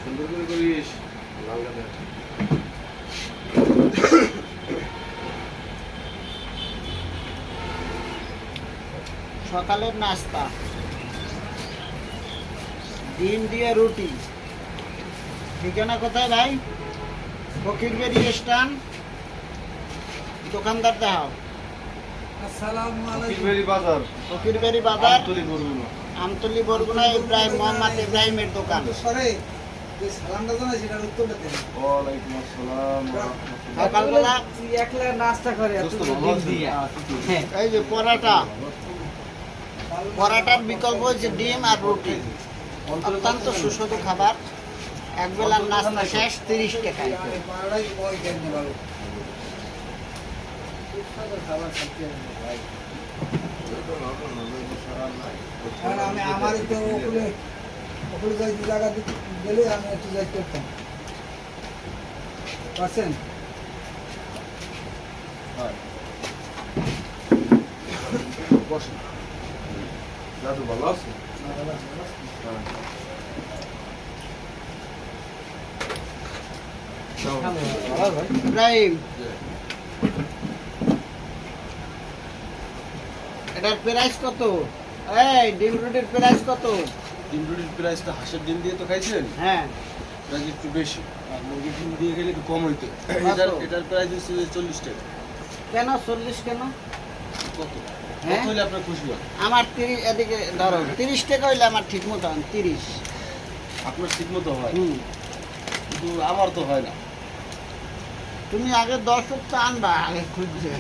সুন্দর করে করিস লাল গাঁদা। সকালের নাস্তা, ডিম দিয়ে রুটি। ঠিকানা কোথায় ভাই? ফকিরবেড়ি স্ট্যান্ড, দোকানদার দেখাও। ফকিরবেড়ি বাজার, ফকিরবেড়ি বাজার, আমতলী বরগুনা। আমতলী বরগুনা, ইব্রাহিম মোহাম্মদ ইব্রাহিমের দোকান। ওয়ালাইকুম আসসালাম। সকালবেলা নাস্তা করে দোস্ত ভালো আছেন? এই যে পরাটা, পরাটার বিকল্প হচ্ছে ডিম আর রুটি। অত্যন্ত সুস্বাদু খাবার। এক বেলার নাস্তা শেষ 30 টাকায়। আমি আমার তো ওখানে যাইতে জায়গা গেলে আমি একটু যাইতে করতাম পারছেন। বসেন। দাদু ভালো আছে? ইব্রাহিম, এটার প্রাইস কত? এই ডিম রুটির প্রাইস কত? ডিম রুটির প্রাইসটা হাঁসের ডিম দিয়ে তো খাইছেন, হ্যাঁ, প্রাইস একটু বেশি। আর মুরগির ডিম দিয়ে খেলে একটু কম হইতো। এটার প্রাইস হচ্ছে 40 টাকা। কেন 40 কেন? কত? হ্যাঁ? কত হইলে আপনার খুশি হয়? আমার 30, এদিকে ধরো 30 টাকা হইলে আমার ঠিক মতো 30। আপনার ঠিক মতো হয়, হুম, কিন্তু আমার তো হয় না। তুমি আগে 10 সপ্তাহ আনবা আগে খুঁজছে।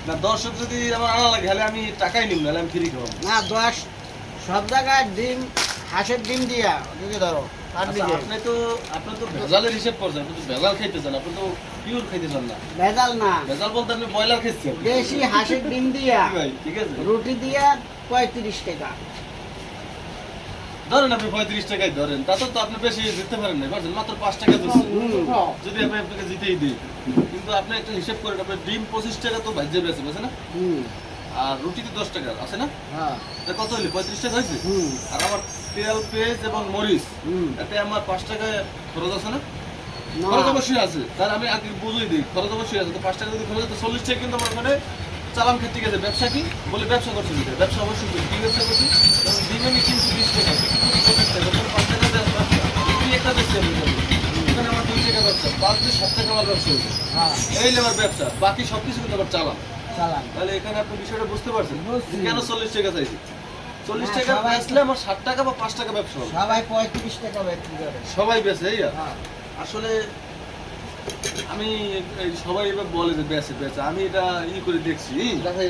না, দর্শক যদি আমার আনা লাগে তাহলে আমি টাকাই নিব, নাহলে আমি ফ্রি খাওয়াবো। না 10 সব জায়গায় ডিম, হাঁসের ডিম দিয়া যদি ধরো তার আচ্ছা, দিকে আপনি তো ভেজালের হিসেব করছেন, আপনি তো ভেজাল খাইতে চান, আপনি তো পিওর খাইতে চান না। ভেজাল না, ভেজাল বলতে আপনি ব্রয়লার খাইছেন। দেশি হাঁসের ডিম দিয়া ভাই ঠিক আছে, রুটি দিয়া 35 টাকা। ধরেন আপনি 35 টাকায় ধরেন, তাতে তো আপনি বেশি জিততে পারেন না, বুঝছেন? মাত্র 5 টাকা দিচ্ছেন। যদি আমি আপনাকে জিতেই দিই, কিন্তু আপনি একটা হিসাব করেন, আপনার ডিম 25 টাকা তো ভাজ্যে বেঁচে আছে না, হুম, আর রুটিতে 10 টাকা আছে না, হ্যাঁ, এটা কত হইলে 35 টাকা হয়েছে। হুম, আর আমার তেল, পেঁয়াজ এবং মরিচ, হুম, এতে আমার 5 টাকা খরচ আছে না? না, খরচ অবশ্যই আছে, তার আমি আগে বুঝিয়ে দিই, খরচ অবশ্যই আছে। তো 5 টাকা যদি খরচ হয় তো 40 টাকা কিন্তু আমার মানে চালান খেতে গেছে। ব্যবসা কি বলে? ব্যবসা করছি, ব্যবসা অবশ্যই করি। কি ব্যবসা করছি? কারণ ডিম আমি কিনছি 20 টাকা, 25 টাকা, 5 টাকা ব্যবসা। রুটি একটা বেশি আমি করি, এখানে আমার 2 টাকা ব্যবসা, 5 দিয়ে 7 টাকা আমার ব্যবসা হয়েছে। হ্যাঁ, এই হলো আমার ব্যবসা, বাকি সবকিছু কিন্তু আমার চালান। চালান। তাহলে এখানে আপনি বিষয়টা বুঝতে পারছেন বুঝছি। কেন 40 টাকা চাইছি। 40 না, টাকা সবাই- বেচলে আমার 60 টাকা বা 5 টাকা ব্যবসা হবে। সবাই 35 টাকা বিক্রি করে। সবাই বেচে, এই আর। হ্যাঁ, আসলে আমি এই সবাই এবার বলে যে বেচে বেচে, আমি এটা ই করে দেখছি, যাচাই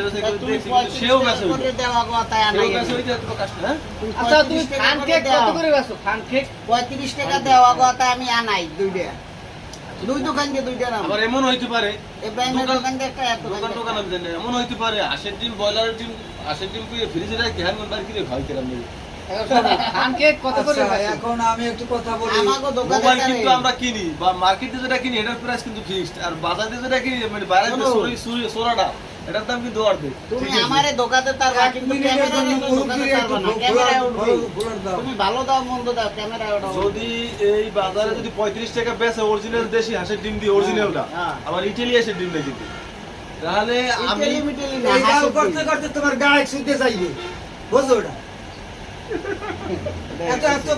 বাছাই করে তুমি দেখছি, কিন্তু 35 সেও টাকা বেচে করে দেওয়া কথা সেও আনাই। বেচে ওইটা এত কাজ, হ্যাঁ? তুমি আচ্ছা, তুমি 35 টাকা ফান কেক দাও। কত করে বেচো? ফান কেক 35 টাকা দেওয়া কথা আমি আনাই দুইটা। দুই দোকান দিয়ে দুইটা নাম। আবার এমন হইতে পারে, ইব্রাহিমের দোকান- দোকান দিয়ে একটা, এত দোকান টোকান আমি জানি না, এমন হইতে পারে হাঁসের ডিম, ব্রয়লারের ডিম, হাঁসের ডিম কি ফ্রিজে রাখি, হ্যাঁ বার কিনে খাই কেরাম নেই। ফান কেক কত করে আচ্ছা, বেচো? এখন আমি একটু কথা বলি। আমাকে দোকানে মোবাইল জানে। কিন্তু আমরা কিনি বা মার্কেটে যেটা কিনি এটার প্রাইস কিন্তু ফিক্সড, আর বাজারে যেটা কিনি মানে বাইরে যে শোনো। সোরাটা এটার দাম কিন্তু অর্ধেক। তুমি ঠিক আছে? আমারে দোকানে তারবা, এক কিন্তু মিনিটের ক্যামেরা জন্য রেখে দোকানে মুরব্বিরে তারবা না। একটু ক্যামেরায় উঠবে। ভোলার দাও। তুমি ভালো দাও মন্দ দাও, ক্যামেরায় ওঠাও। যদি এই বাজারে যদি 35 টাকা বেচে অরিজিনাল দেশি হাঁসের ডিম দিয়ে, অরিজিনালটা হ্যাঁ। আবার ইটালি হাঁসের ডিমটা কিন্তু, তাহলে আমি ইটালি মিটালি না, এই গাল হাসির করতে ডিম। করতে তোমার গায়ে শুইতে যাইবে, বুঝছো ওটা? এত এত